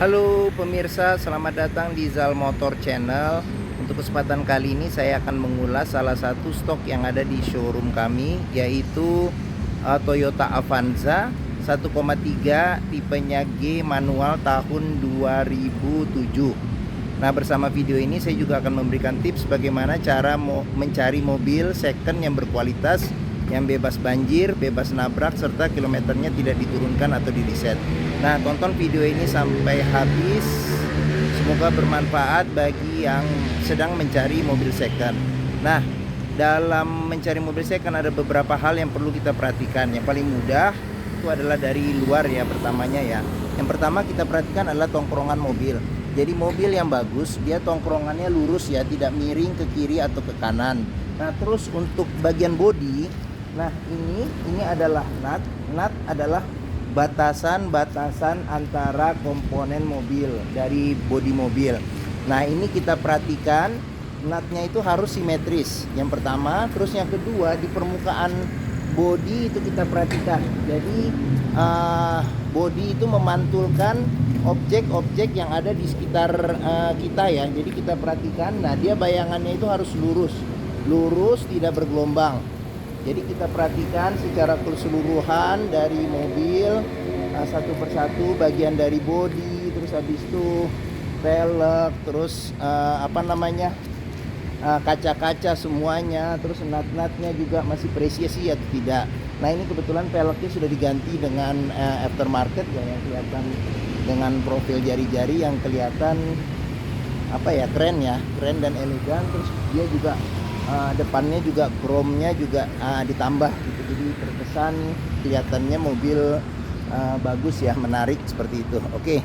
Halo pemirsa, selamat datang di Zal Motor Channel. Untuk kesempatan kali ini saya akan mengulas salah satu stok yang ada di showroom kami, yaitu Toyota Avanza 1,3 tipenya G manual tahun 2007. Nah, bersama video ini saya juga akan memberikan tips bagaimana cara mencari mobil second yang berkualitas, yang bebas banjir, bebas nabrak, serta kilometernya tidak diturunkan atau di reset. Nah, tonton video ini sampai habis. Semoga bermanfaat bagi yang sedang mencari mobil second. Nah, dalam mencari mobil second ada beberapa hal yang perlu kita perhatikan. Yang paling mudah itu adalah dari luar ya, pertamanya ya. Yang pertama kita perhatikan adalah tongkrongan mobil. Jadi mobil yang bagus, dia tongkrongannya lurus ya, tidak miring ke kiri atau ke kanan. Nah, terus untuk bagian bodi, nah ini adalah nut adalah batasan-batasan antara komponen mobil dari bodi mobil. Nah, ini kita perhatikan nutnya itu harus simetris. Yang pertama, terus yang kedua di permukaan bodi itu kita perhatikan. Jadi bodi itu memantulkan objek-objek yang ada di sekitar kita ya. Jadi kita perhatikan, nah dia bayangannya itu harus lurus tidak bergelombang. Jadi kita perhatikan secara keseluruhan dari mobil, satu persatu bagian dari bodi, terus habis itu velg, terus kaca-kaca semuanya, terus nut-nutnya juga masih presisi atau tidak. Nah, ini kebetulan velgnya sudah diganti dengan aftermarket ya, yang kelihatan dengan profil jari-jari yang kelihatan keren ya, keren dan elegan. Terus dia juga depannya juga chrome-nya juga ditambah gitu, jadi terkesan kelihatannya mobil bagus ya, menarik seperti itu. Oke,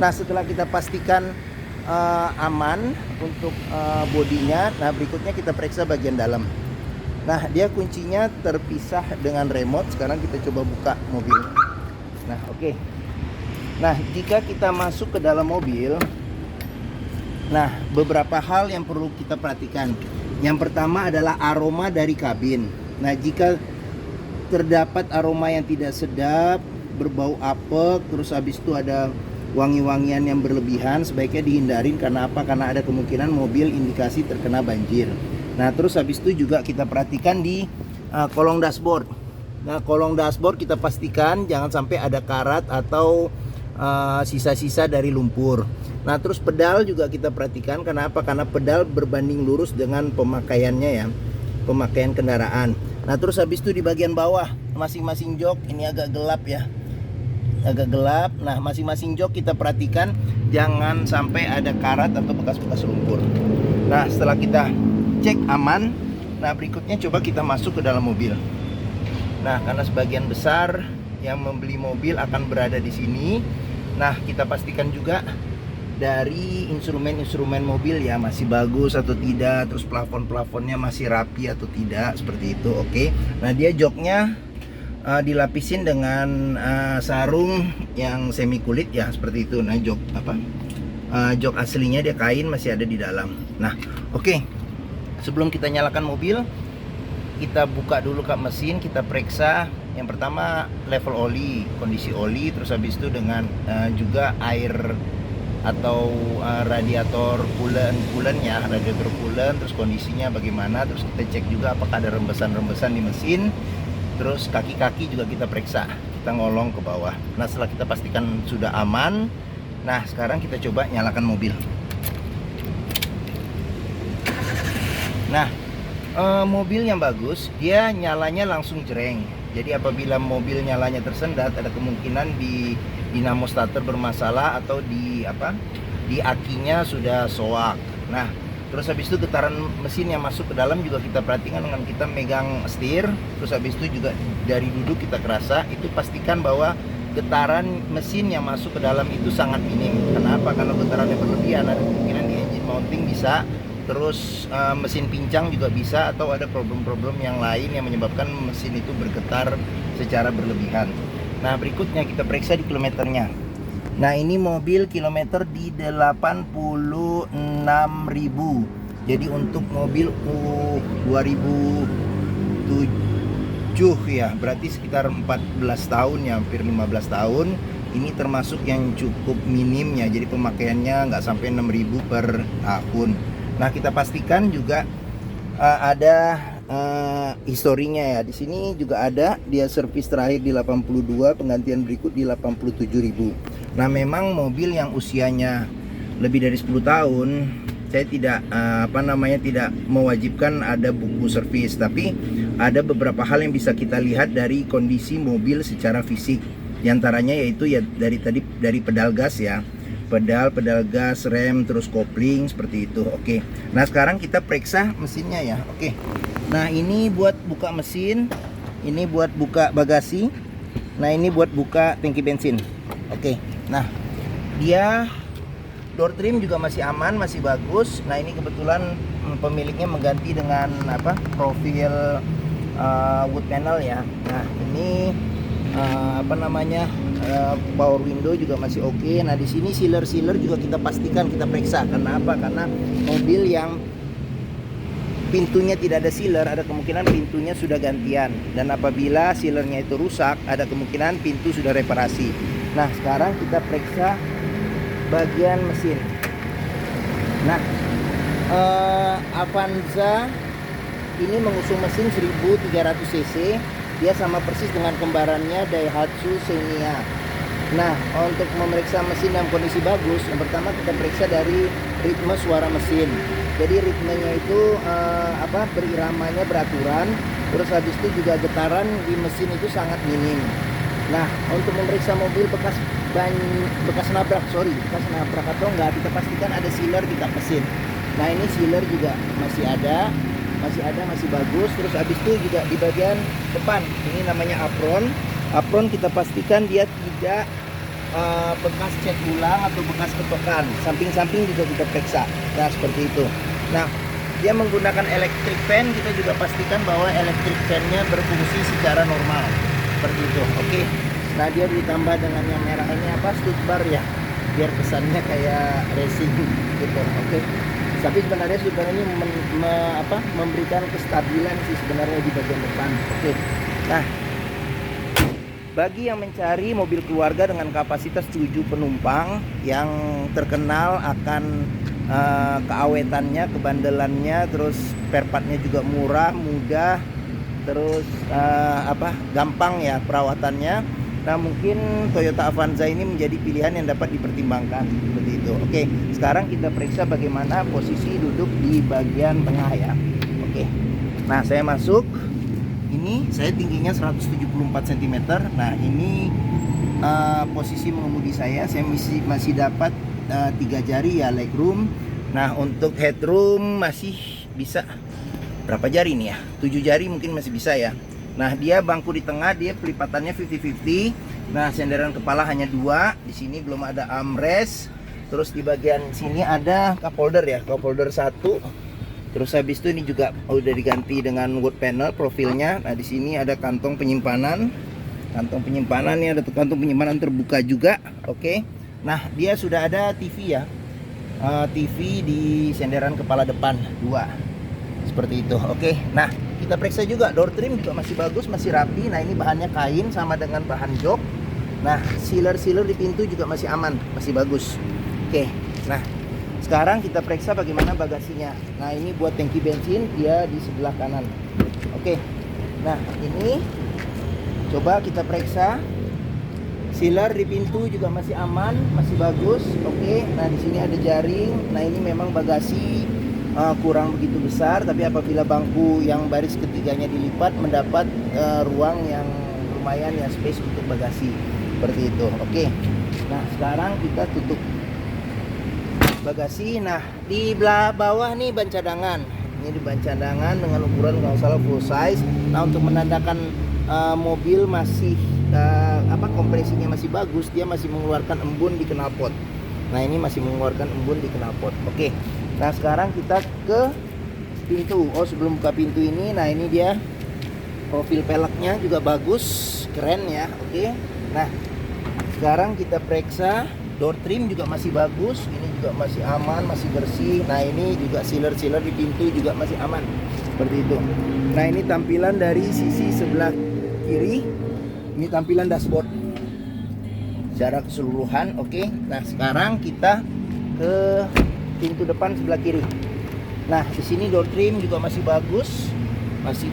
nah setelah kita pastikan aman untuk bodinya, nah berikutnya kita periksa bagian dalam. Nah, dia kuncinya terpisah dengan remote. Sekarang kita coba buka mobil. Nah, oke. Nah, jika kita masuk ke dalam mobil, nah beberapa hal yang perlu kita perhatikan. Yang pertama adalah aroma dari kabin. Nah, jika terdapat aroma yang tidak sedap, berbau apek, terus habis itu ada wangi-wangian yang berlebihan, sebaiknya dihindarin. Karena apa? Karena ada kemungkinan mobil indikasi terkena banjir. Nah, terus habis itu juga kita perhatikan di kolong dashboard. Nah, kolong dashboard kita pastikan jangan sampai ada karat atau sisa-sisa dari lumpur. Nah, terus pedal juga kita perhatikan. Kenapa? Karena pedal berbanding lurus dengan pemakaiannya ya, pemakaian kendaraan. Nah, terus habis itu di bagian bawah masing-masing jok ini agak gelap ya, agak gelap. Nah, masing-masing jok kita perhatikan jangan sampai ada karat atau bekas-bekas lumpur. Nah, setelah kita cek aman, nah berikutnya coba kita masuk ke dalam mobil. Nah, karena sebagian besar yang membeli mobil akan berada di sini. Nah, kita pastikan juga dari instrumen-instrumen mobil ya, masih bagus atau tidak, terus plafon-plafonnya masih rapi atau tidak, seperti itu. Oke. Nah, dia joknya dilapisin dengan sarung yang semi kulit ya, seperti itu. Nah, jok aslinya dia kain, masih ada di dalam. Nah, oke. Sebelum kita nyalakan mobil, kita buka dulu kap mesin, kita periksa. Yang pertama level oli, kondisi oli, terus habis itu dengan juga air atau radiator coolant ya, radiator coolant, terus kondisinya bagaimana. Terus kita cek juga apakah ada rembesan-rembesan di mesin. Terus kaki-kaki juga kita periksa, kita ngolong ke bawah. Nah, setelah kita pastikan sudah aman, nah sekarang kita coba nyalakan mobil. Nah, mobil yang bagus dia nyalanya langsung jreng. Jadi apabila mobil nyalanya tersendat, ada kemungkinan di dinamo starter bermasalah atau di akinya sudah soak. Nah, terus habis itu getaran mesin yang masuk ke dalam juga kita perhatikan dengan kita megang setir. Terus habis itu juga dari duduk kita kerasa, itu pastikan bahwa getaran mesin yang masuk ke dalam itu sangat minim. Kenapa? Karena getarannya berlebihan, ada kemungkinan di engine mounting bisa, terus mesin pincang juga bisa, atau ada problem-problem yang lain yang menyebabkan mesin itu bergetar secara berlebihan. Nah, berikutnya kita periksa di kilometernya. Nah, ini mobil kilometer di 86.000. Jadi untuk mobil 2007 ya, berarti sekitar 14 tahun ya, hampir 15 tahun. ini termasuk yang cukup minim ya, jadi pemakaiannya nggak sampai 6.000 per tahun. Nah, kita pastikan juga ada historinya ya. Di sini juga ada dia servis terakhir di 82, penggantian berikut di 87.000. Nah, memang mobil yang usianya lebih dari 10 tahun saya tidak tidak mewajibkan ada buku servis, tapi ada beberapa hal yang bisa kita lihat dari kondisi mobil secara fisik. Di antaranya yaitu ya dari pedal gas ya. Pedal gas, rem, terus kopling seperti itu. Oke. Nah, sekarang kita periksa mesinnya ya. Oke. Nah, ini buat buka mesin, ini buat buka bagasi. Nah, ini buat buka tangki bensin. Oke. Nah, dia door trim juga masih aman, masih bagus. Nah, ini kebetulan pemiliknya mengganti dengan profil wood panel ya. Nah, ini power window juga masih oke. Nah, di sini sealer juga kita pastikan, kita periksa. Karena apa? Karena mobil yang pintunya tidak ada sealer, ada kemungkinan pintunya sudah gantian. Dan apabila sealernya itu rusak, ada kemungkinan pintu sudah reparasi. Nah, sekarang kita periksa bagian mesin. Nah, Avanza ini mengusung mesin 1300 cc. Dia sama persis dengan kembarannya Daihatsu Xenia. Nah, untuk memeriksa mesin dalam kondisi bagus, yang pertama kita periksa dari ritme suara mesin. Jadi ritmenya itu beriramanya beraturan. Terus habis itu juga getaran di mesin itu sangat minim. Nah, untuk memeriksa mobil bekas nabrak atau enggak, kita pastikan ada sealer di kap mesin. Nah, ini sealer juga masih ada, masih bagus. Terus habis itu juga di bagian depan, ini namanya apron kita pastikan dia tidak bekas cat ulang atau bekas ketokan. Samping-samping juga kita periksa. Nah, seperti itu. Nah, dia menggunakan electric fan, kita juga pastikan bahwa electric fan-nya berfungsi secara normal. Seperti itu. Oke. Nah, dia ditambah dengan yang merah ini stud bar ya, biar kesannya kayak racing gitu. Oke. Tapi sebenarnya stud bar ini memberikan kestabilan sih sebenarnya di bagian depan. Oke. Nah, bagi yang mencari mobil keluarga dengan kapasitas 7 penumpang yang terkenal akan keawetannya, kebandelannya, terus spare partnya juga murah, mudah, terus gampang ya perawatannya. Nah, mungkin Toyota Avanza ini menjadi pilihan yang dapat dipertimbangkan seperti itu. Oke, sekarang kita periksa bagaimana posisi duduk di bagian tengah ya. Oke. Nah, saya masuk. Ini saya tingginya 174 cm. Nah, ini posisi mengemudi saya masih dapat 3 jari ya legroom. Nah, untuk headroom masih bisa berapa jari nih ya? 7 jari mungkin masih bisa ya. Nah, dia bangku di tengah, dia pelipatannya 50-50. Nah, senderan kepala hanya 2. Di sini belum ada armrest. Terus di bagian sini ada cup holder ya, cup holder 1. Terus habis itu ini juga udah diganti dengan wood panel profilnya. Nah, di sini ada kantong penyimpanan. Kantong penyimpanan ini ada kantong penyimpanan terbuka juga. Oke. Nah, dia sudah ada TV ya. TV di senderan kepala depan 2. Seperti itu. Oke. Nah, kita periksa juga door trim juga masih bagus, masih rapi. Nah, ini bahannya kain sama dengan bahan jok. Nah, sealer di pintu juga masih aman, masih bagus. Oke. Nah, sekarang kita periksa bagaimana bagasinya. Nah, ini buat tangki bensin, dia di sebelah kanan. Oke. Nah, ini coba kita periksa. Sealer di pintu juga masih aman, masih bagus. Oke. Nah, di sini ada jaring. Nah, ini memang bagasi kurang begitu besar, tapi apabila bangku yang baris ketiganya dilipat mendapat ruang yang lumayan ya, space untuk bagasi seperti itu. Oke. Nah, sekarang kita tutup bagasi. Nah, di bawah nih ban cadangan. Ini di ban cadangan dengan ukuran kalau salah full size. Nah, untuk menandakan mobil masih kompresinya masih bagus, dia masih mengeluarkan embun di knalpot. Nah, ini masih mengeluarkan embun di knalpot. Oke. Nah, sekarang kita ke pintu. Oh, sebelum buka pintu ini, nah ini dia profil peleknya juga bagus, keren ya. Oke. Nah, sekarang kita periksa door trim juga masih bagus, ini juga masih aman, masih bersih. Nah, ini juga sealer di pintu juga masih aman. Seperti itu. Nah, ini tampilan dari sisi sebelah kiri. Ini tampilan dashboard. secara keseluruhan. Oke. Nah, sekarang kita ke pintu depan sebelah kiri. Nah, di sini door trim juga masih bagus. Masih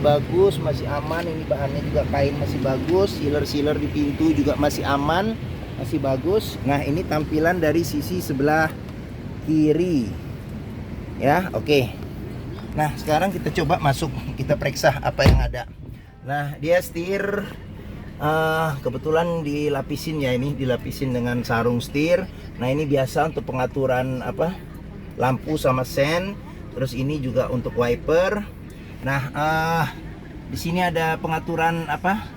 aman. Ini bahannya juga kain masih bagus. Sealer di pintu juga masih aman, masih bagus. Nah, ini tampilan dari sisi sebelah kiri. Ya, oke. Nah, sekarang kita coba masuk, kita periksa apa yang ada. Nah, dia setir kebetulan dilapisin ya, ini dilapisin dengan sarung setir. Nah, ini biasa untuk pengaturan lampu sama sen. Terus ini juga untuk wiper. Nah, di sini ada pengaturan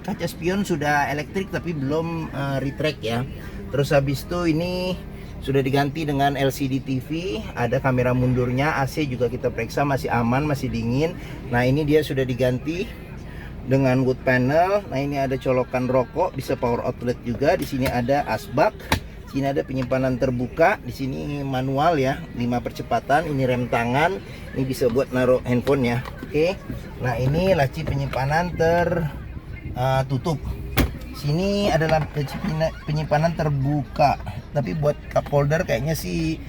kaca spion sudah elektrik tapi belum retract ya. Terus habis itu ini sudah diganti dengan LCD TV, ada kamera mundurnya, AC juga kita periksa masih aman, masih dingin. Nah, ini dia sudah diganti dengan wood panel. Nah, ini ada colokan rokok, bisa power outlet juga. Di sini ada asbak. Sini ada penyimpanan terbuka, di sini manual ya, 5 percepatan, ini rem tangan, ini bisa buat naruh handphone ya. Oke. Nah, ini laci penyimpanan tertutup. Sini adalah penyimpanan terbuka, tapi buat cup holder kayaknya sih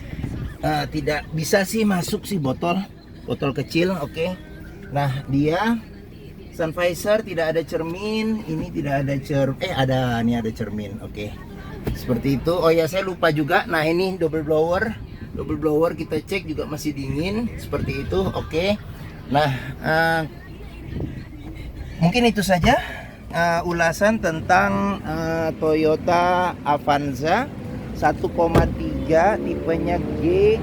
tidak bisa sih masuk sih botol kecil. Oke. Nah, dia sun visor tidak ada cermin, ini tidak ada ini ada cermin. Oke. Seperti itu. Oh ya, saya lupa juga. Nah, ini double blower kita cek juga masih dingin. Seperti itu. Oke. Nah, mungkin itu saja ulasan tentang Toyota Avanza 1,3 tipenya G,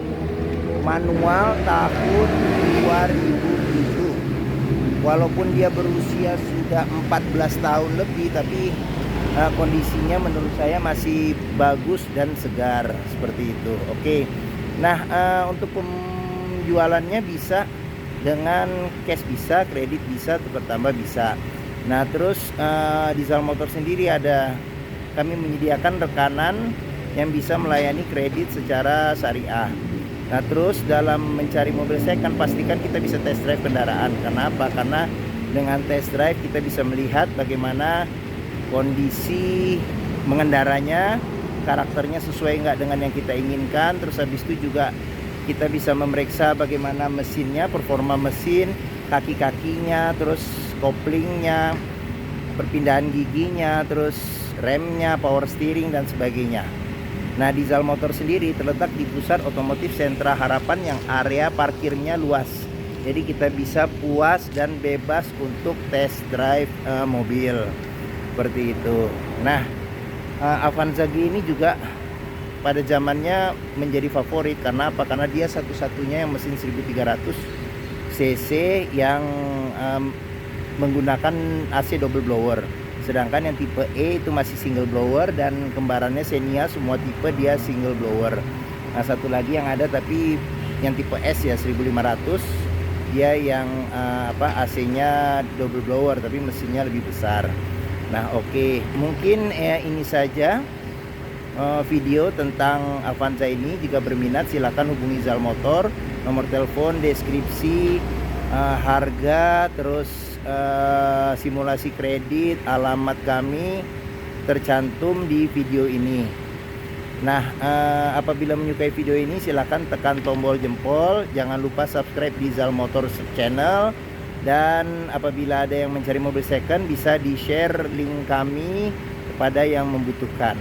manual tahun 2007. Walaupun dia berusia sudah 14 tahun lebih, tapi kondisinya menurut saya masih bagus dan segar seperti itu. Oke. Nah, untuk penjualannya bisa dengan cash, bisa kredit, bisa tukar tambah, bisa. Nah, terus di Zal Motor sendiri kami menyediakan rekanan yang bisa melayani kredit secara syariah. Nah, terus dalam mencari mobil second, pastikan kita bisa test drive kendaraan. Kenapa? Karena dengan test drive kita bisa melihat bagaimana kondisi mengendaranya, karakternya sesuai nggak dengan yang kita inginkan. Terus habis itu juga kita bisa memeriksa bagaimana mesinnya, performa mesin, kaki-kakinya, terus koplingnya, perpindahan giginya, terus remnya, power steering dan sebagainya. Nah, di Zal Motor sendiri terletak di pusat otomotif Sentra Harapan yang area parkirnya luas. Jadi kita bisa puas dan bebas untuk test drive mobil. Seperti itu. Nah, Avanza G ini juga pada zamannya menjadi favorit. Karena apa? Karena dia satu-satunya yang mesin 1300 cc yang menggunakan AC double blower. Sedangkan yang tipe E itu masih single blower, dan kembarannya Xenia semua tipe dia single blower. Nah, satu lagi yang ada tapi yang tipe S ya 1500, dia yang AC-nya double blower tapi mesinnya lebih besar. Nah, oke. Mungkin ini saja video tentang Avanza ini. Jika berminat silakan hubungi Zal Motor. Nomor telepon, deskripsi, harga, terus simulasi kredit, alamat kami tercantum di video ini. Nah, apabila menyukai video ini silakan tekan tombol jempol. Jangan lupa subscribe di Zal Motor channel. Dan apabila ada yang mencari mobil second, bisa di-share link kami kepada yang membutuhkan.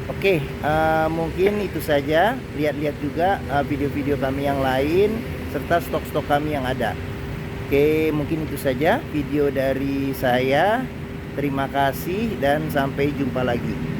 Oke, mungkin itu saja. Lihat-lihat juga video-video kami yang lain serta stok-stok kami yang ada. Oke, mungkin itu saja video dari saya. Terima kasih dan sampai jumpa lagi.